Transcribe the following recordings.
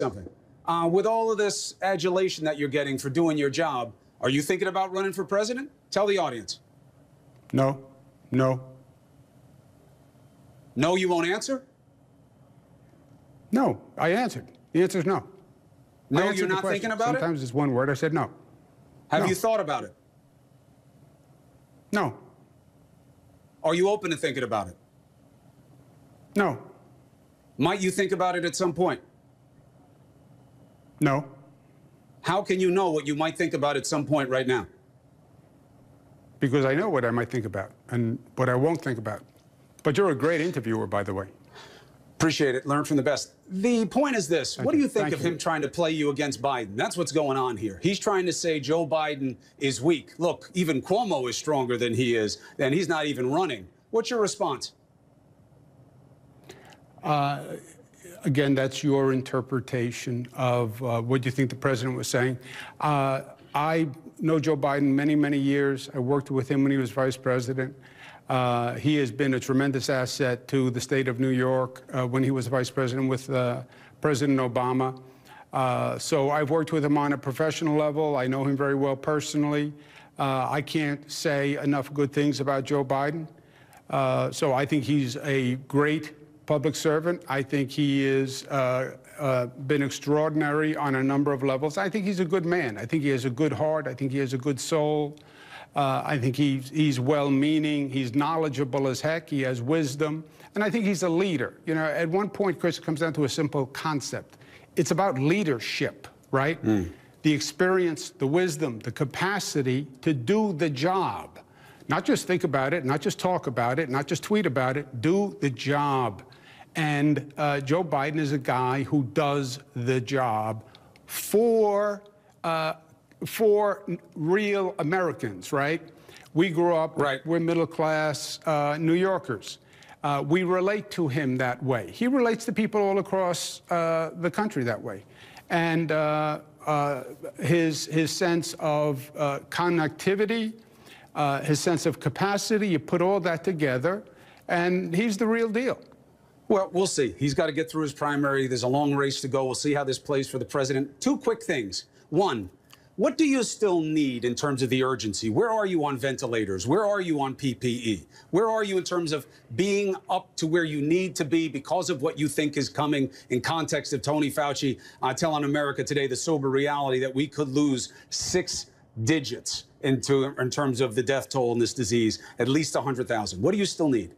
Something. With all of this adulation that you're getting for doing your job, are you thinking about running for president? Tell the audience. No. No. No, you won't answer? No, I answered. The answer is no. No, you're not thinking about it? Sometimes it's one word. I said no. Have you thought about it? No. Are you open to thinking about it? No. Might you think about it at some point? No. How can you know what you might think about at some point right now? Because I know what I might think about and what I won't think about. But you're a great interviewer, by the way. Appreciate it. Learn from the best. The point is this. What do you think of him trying to play you against Biden? That's what's going on here. He's trying to say Joe Biden is weak. Look, even Cuomo is stronger than he is, and he's not even running. What's your response? Again, that's your interpretation of what you think the president was saying. I know Joe Biden many, many years. I worked with him when he was vice president. He has been a tremendous asset to the state of New York when he was vice president with President Obama. So I've worked with him on a professional level. I know him very well personally. I can't say enough good things about Joe Biden. So I think he's a great public servant. I think he has been extraordinary on a number of levels. I think he's a good man. I think he has a good heart. I think he has a good soul. I think he's well-meaning. He's knowledgeable as heck. He has wisdom. And I think he's a leader. You know, at one point, Chris, it comes down to a simple concept. It's about leadership, right? The experience, the wisdom, the capacity to do the job. Not just think about it, not just talk about it, not just tweet about it, do the job. And Joe Biden is a guy who does the job for real Americans, right? We grew up, we're middle class New Yorkers. We relate to him that way. He relates to people all across the country that way. And his sense of connectivity, his sense of capacity, you put all that together, and he's the real deal. Well, we'll see. He's got to get through his primary. There's a long race to go. We'll see how this plays for the president. Two quick things. One, what do you still need in terms of the urgency? Where are you on ventilators? Where are you on PPE? Where are you in terms of being up to where you need to be because of what you think is coming in context of Tony Fauci telling America today the sober reality that we could lose 6 digits in terms of the death toll in this disease, at least 100,000. What do you still need?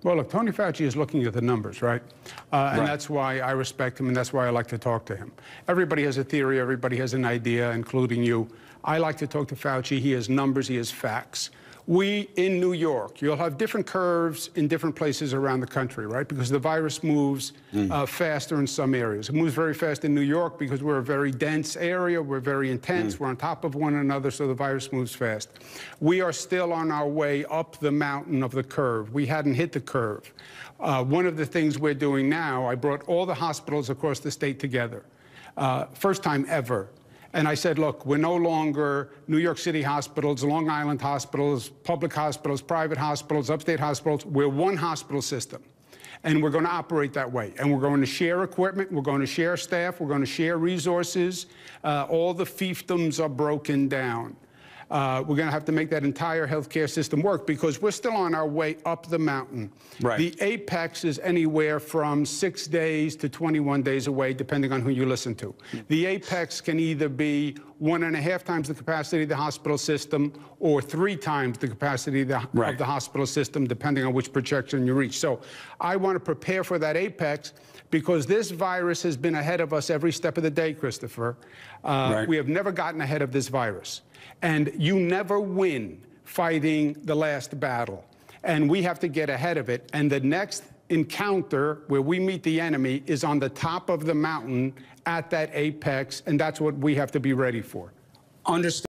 Well, look, Tony Fauci is looking at the numbers, right? And that's why I respect him, and that's why I like to talk to him. Everybody has a theory. Everybody has an idea, including you. I like to talk to Fauci. He has numbers. He has facts. We, in New York, you'll have different curves in different places around the country, right? Because the virus moves faster in some areas. It moves very fast in New York because we're a very dense area. We're very intense. We're on top of one another, so the virus moves fast. We are still on our way up the mountain of the curve. We hadn't hit the curve. One of the things we're doing now, I brought all the hospitals across the state together. First time ever. And I said, look, we're no longer New York City hospitals, Long Island hospitals, public hospitals, private hospitals, upstate hospitals. We're one hospital system. And we're going to operate that way. And we're going to share equipment. We're going to share staff. We're going to share resources. All the fiefdoms are broken down. We're going to have to make that entire healthcare system work because we're still on our way up the mountain. The apex is anywhere from 6 days to 21 days away, depending on who you listen to. The apex can either be 1.5 times the capacity of the hospital system or 3 times the capacity of the hospital system, depending on which projection you reach. So I want to prepare for that apex because this virus has been ahead of us every step of the day, Christopher. We have never gotten ahead of this virus. And you never win fighting the last battle. And we have to get ahead of it. And the next encounter where we meet the enemy is on the top of the mountain at that apex. And that's what we have to be ready for. Understood.